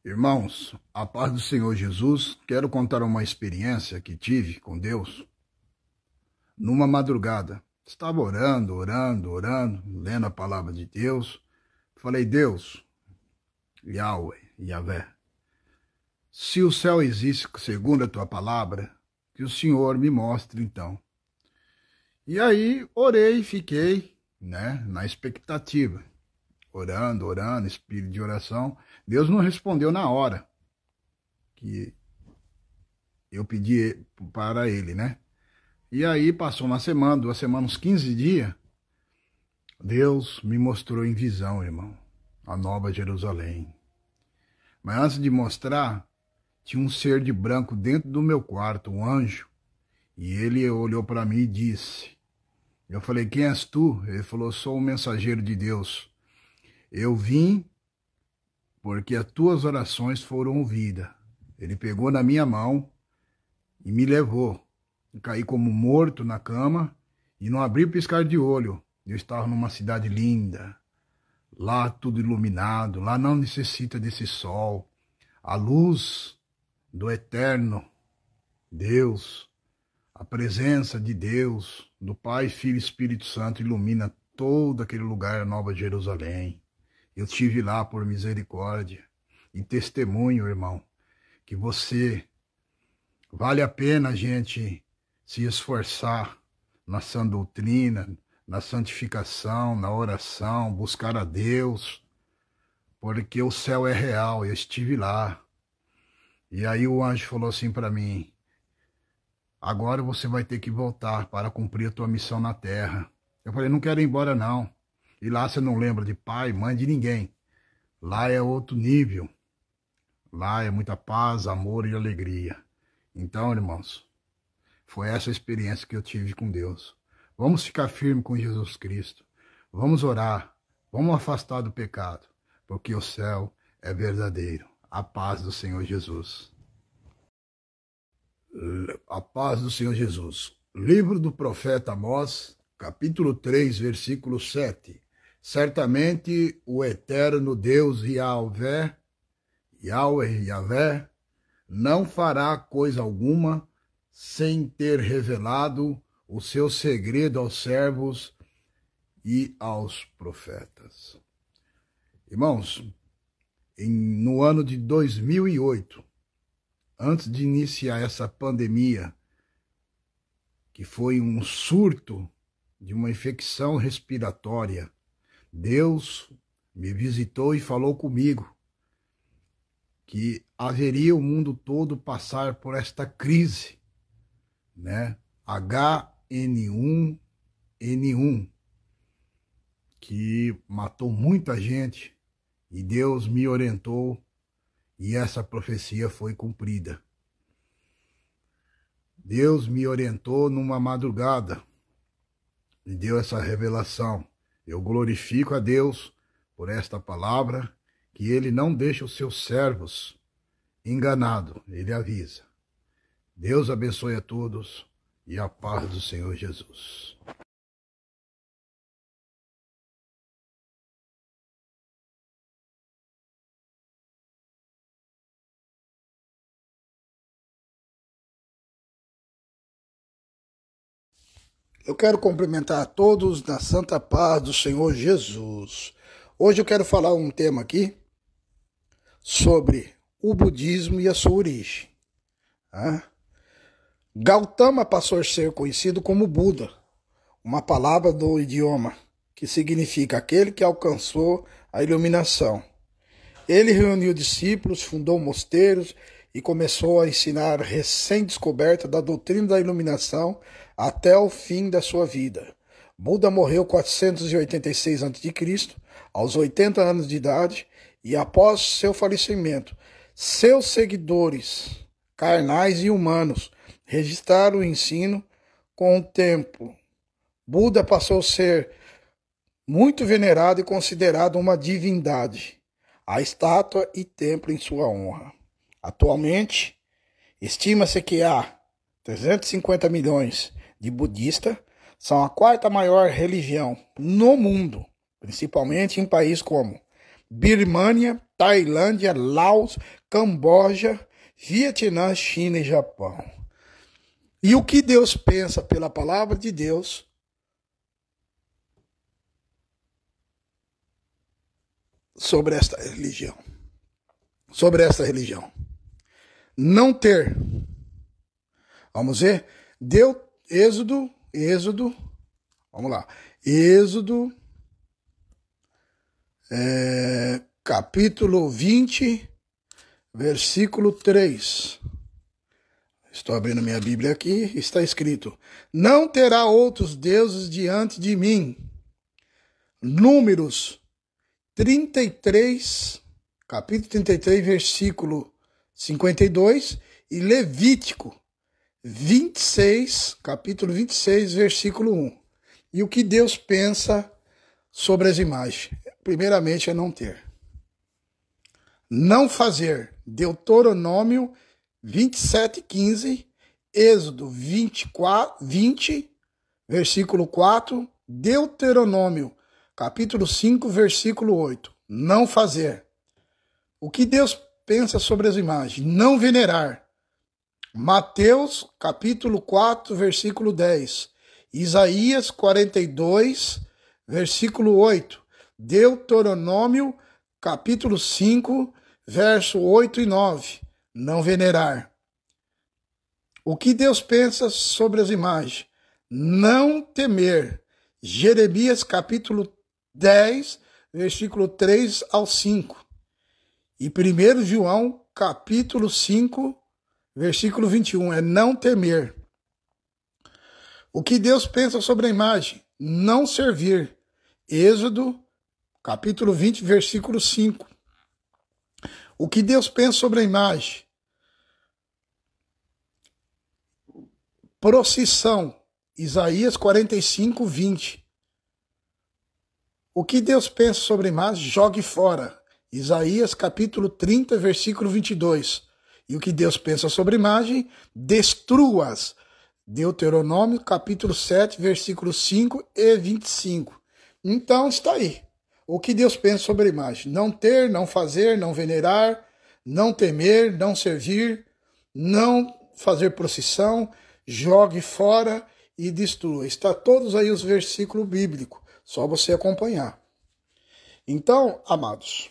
Irmãos, a paz do Senhor Jesus, quero contar uma experiência que tive com Deus numa madrugada. Estava orando, lendo a palavra de Deus. Falei, Deus, Yahweh, Yahvé, se o céu existe segundo a tua palavra, que o Senhor me mostre então. E aí orei e fiquei, na expectativa. Orando, espírito de oração. Deus não respondeu na hora que eu pedi para ele, E aí passou uma semana, 2 semanas, uns 15 dias. Deus me mostrou em visão, irmão, a Nova Jerusalém. Mas antes de mostrar, tinha um ser de branco dentro do meu quarto, um anjo. E ele olhou para mim e disse, eu falei, quem és tu? Ele falou, sou o mensageiro de Deus. Eu vim porque as tuas orações foram ouvidas. Ele pegou na minha mão e me levou. Eu caí como morto na cama e não abri o piscar de olho. Eu estava numa cidade linda, lá tudo iluminado, lá não necessita desse sol. A luz do eterno Deus, a presença de Deus, do Pai, Filho e Espírito Santo ilumina todo aquele lugar, a Nova Jerusalém. Eu estive lá por misericórdia e testemunho, irmão, que vale a pena a gente se esforçar na sã doutrina, na santificação, na oração, buscar a Deus, porque o céu é real, eu estive lá. E aí o anjo falou assim para mim, agora você vai ter que voltar para cumprir a tua missão na terra. Eu falei, não quero ir embora não. E lá você não lembra de pai, mãe, de ninguém. Lá é outro nível. Lá é muita paz, amor e alegria. Então, irmãos, foi essa experiência que eu tive com Deus. Vamos ficar firmes com Jesus Cristo. Vamos orar. Vamos afastar do pecado. Porque o céu é verdadeiro. A paz do Senhor Jesus. A paz do Senhor Jesus. Livro do profeta Amós, capítulo 3, versículo 7. Certamente o eterno Deus Yahvé, Yahvé, não fará coisa alguma sem ter revelado o seu segredo aos servos e aos profetas. Irmãos, no ano de 2008, antes de iniciar essa pandemia, que foi um surto de uma infecção respiratória, Deus me visitou e falou comigo que haveria o mundo todo passar por esta crise, H1N1, que matou muita gente, e Deus me orientou e essa profecia foi cumprida. Deus me orientou numa madrugada, me deu essa revelação. Eu glorifico a Deus por esta palavra, que Ele não deixa os seus servos enganados, Ele avisa. Deus abençoe a todos e a paz do Senhor Jesus. Eu quero cumprimentar a todos na santa paz do Senhor Jesus. Hoje eu quero falar um tema aqui sobre o budismo e a sua origem. Gautama passou a ser conhecido como Buda, uma palavra do idioma que significa aquele que alcançou a iluminação. Ele reuniu discípulos, fundou mosteiros e começou a ensinar a recém-descoberta da doutrina da iluminação até o fim da sua vida. Buda morreu 486 a.C., aos 80 anos de idade, e após seu falecimento, seus seguidores, carnais e humanos, registraram o ensino. Com o tempo, Buda passou a ser muito venerado e considerado uma divindade. Há estátua e templo em sua honra. Atualmente, estima-se que há 350 milhões de budistas, são a 4ª maior religião no mundo, principalmente em países como Birmania, Tailândia, Laos, Camboja, Vietnã, China e Japão. E o que Deus pensa pela palavra de Deus sobre esta religião? Sobre esta religião. Não ter. Vamos ver? Deu Êxodo, vamos lá. Êxodo, capítulo 20, versículo 3. Estou abrindo minha Bíblia aqui, está escrito: não terá outros deuses diante de mim. Números 33, capítulo 33, versículo 52, e Levítico 26, capítulo 26, versículo 1. E o que Deus pensa sobre as imagens? Primeiramente é não ter. Não fazer. Deuteronômio 27:15, Êxodo 20, versículo 4, Deuteronômio, capítulo 5, versículo 8. Não fazer. O que Deus pensa sobre as imagens? Não venerar. Mateus, capítulo 4, versículo 10. Isaías 42, versículo 8. Deuteronômio, capítulo 5, verso 8 e 9. Não venerar. O que Deus pensa sobre as imagens? Não temer. Jeremias, capítulo 10, versículo 3 ao 5. E 1 João, capítulo 5, versículo 21, é não temer. O que Deus pensa sobre a imagem? Não servir. Êxodo, capítulo 20, versículo 5. O que Deus pensa sobre a imagem? Procissão. Isaías 45, 20. O que Deus pensa sobre a imagem? Jogue fora. Isaías capítulo 30, versículo 22. E o que Deus pensa sobre a imagem? Destrua-as. Deuteronômio capítulo 7, versículos 5 e 25. Então está aí. O que Deus pensa sobre a imagem? Não ter, não fazer, não venerar, não temer, não servir, não fazer procissão, jogue fora e destrua. Está todos aí os versículos bíblicos. Só você acompanhar. Então, amados,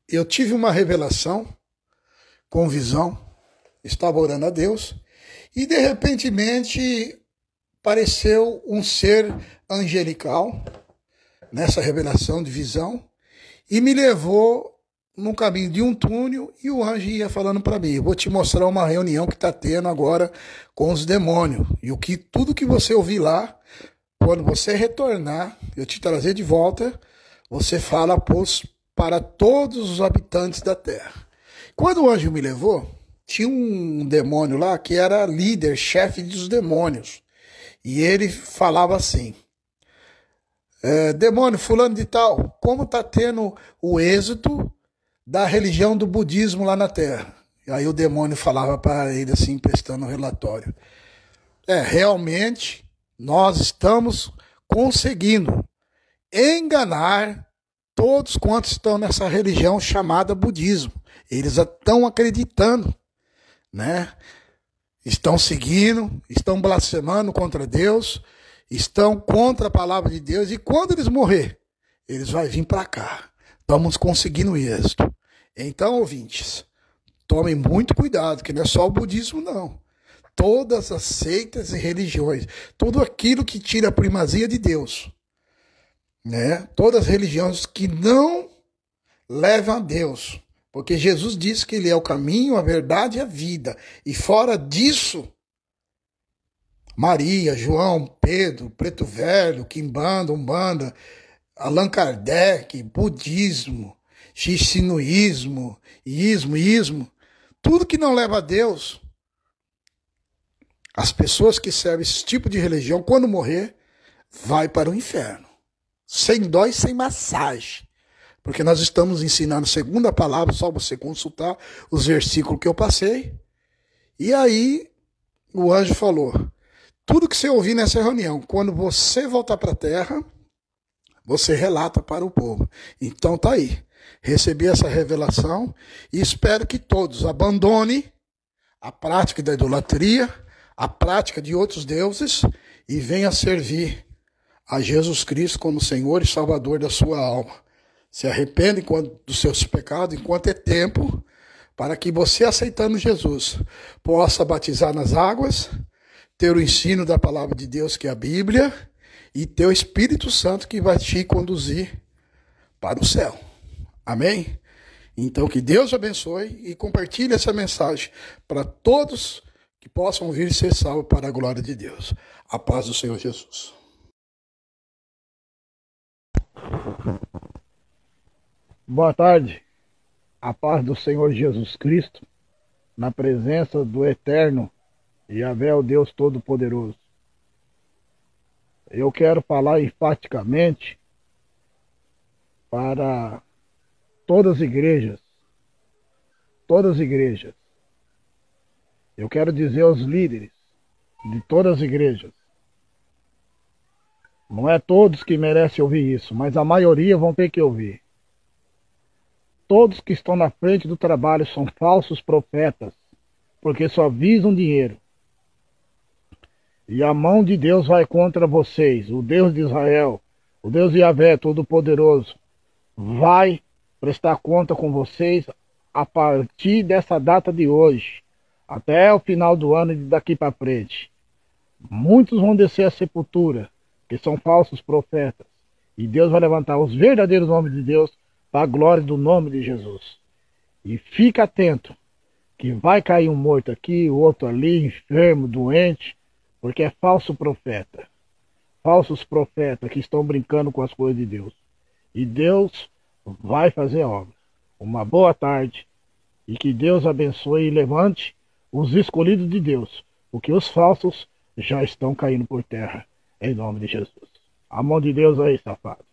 eu tive uma revelação com visão, estava orando a Deus, e de repentemente apareceu um ser angelical nessa revelação de visão e me levou no caminho de um túnel e o anjo ia falando para mim: eu vou te mostrar uma reunião que está tendo agora com os demônios, e tudo que você ouvir lá, quando você retornar, eu te trazer de volta, você fala para todos os habitantes da terra. Quando o anjo me levou, tinha um demônio lá que era líder, chefe dos demônios. E ele falava assim: demônio fulano de tal, como está tendo o êxito da religião do budismo lá na terra? E aí o demônio falava para ele assim, prestando um relatório: realmente nós estamos conseguindo enganar todos quantos estão nessa religião chamada budismo. Eles estão acreditando, né? Estão seguindo, estão blasfemando contra Deus, estão contra a palavra de Deus, e quando eles morrer, eles vão vir para cá. Estamos conseguindo êxito. Então, ouvintes, tomem muito cuidado, que não é só o budismo, não. Todas as seitas e religiões, tudo aquilo que tira a primazia de Deus, né? Todas as religiões que não levam a Deus, porque Jesus disse que ele é o caminho, a verdade e a vida, e fora disso, Maria, João, Pedro, Preto Velho, Quimbanda, Umbanda, Allan Kardec, budismo, xixinoísmo, ismo, tudo que não leva a Deus, as pessoas que servem esse tipo de religião, quando morrer, vai para o inferno. Sem dó e sem massagem. Porque nós estamos ensinando segundo a palavra, só você consultar os versículos que eu passei. E aí o anjo falou: tudo que você ouvir nessa reunião, quando você voltar para a terra, você relata para o povo. Então tá aí. Recebi essa revelação e espero que todos abandonem a prática da idolatria, a prática de outros deuses e venham servir a Jesus Cristo como Senhor e Salvador da sua alma. Se arrependem dos seus pecados enquanto é tempo, para que você, aceitando Jesus, possa batizar nas águas, ter o ensino da palavra de Deus, que é a Bíblia, e ter o Espírito Santo que vai te conduzir para o céu. Amém? Então, que Deus abençoe e compartilhe essa mensagem para todos que possam vir e ser salvos para a glória de Deus. A paz do Senhor Jesus. Boa tarde. A paz do Senhor Jesus Cristo, na presença do Eterno Yahvé, o Deus Todo-Poderoso. Eu quero falar enfaticamente para todas as igrejas. Todas as igrejas. Eu quero dizer aos líderes de todas as igrejas. Não é todos que merecem ouvir isso, mas a maioria vão ter que ouvir. Todos que estão na frente do trabalho são falsos profetas, porque só visam dinheiro. E a mão de Deus vai contra vocês, o Deus de Israel, o Deus Yahvé Todo-Poderoso, vai prestar conta com vocês a partir dessa data de hoje, até o final do ano e daqui para frente. Muitos vão descer à sepultura, que são falsos profetas, e Deus vai levantar os verdadeiros nomes de Deus para a glória do nome de Jesus. E fica atento, que vai cair um morto aqui, o outro ali, enfermo, doente, porque é falso profeta. Falsos profetas que estão brincando com as coisas de Deus. E Deus vai fazer obra. Uma boa tarde e que Deus abençoe e levante os escolhidos de Deus, porque os falsos já estão caindo por terra, em nome de Jesus. A mão de Deus aí, safado.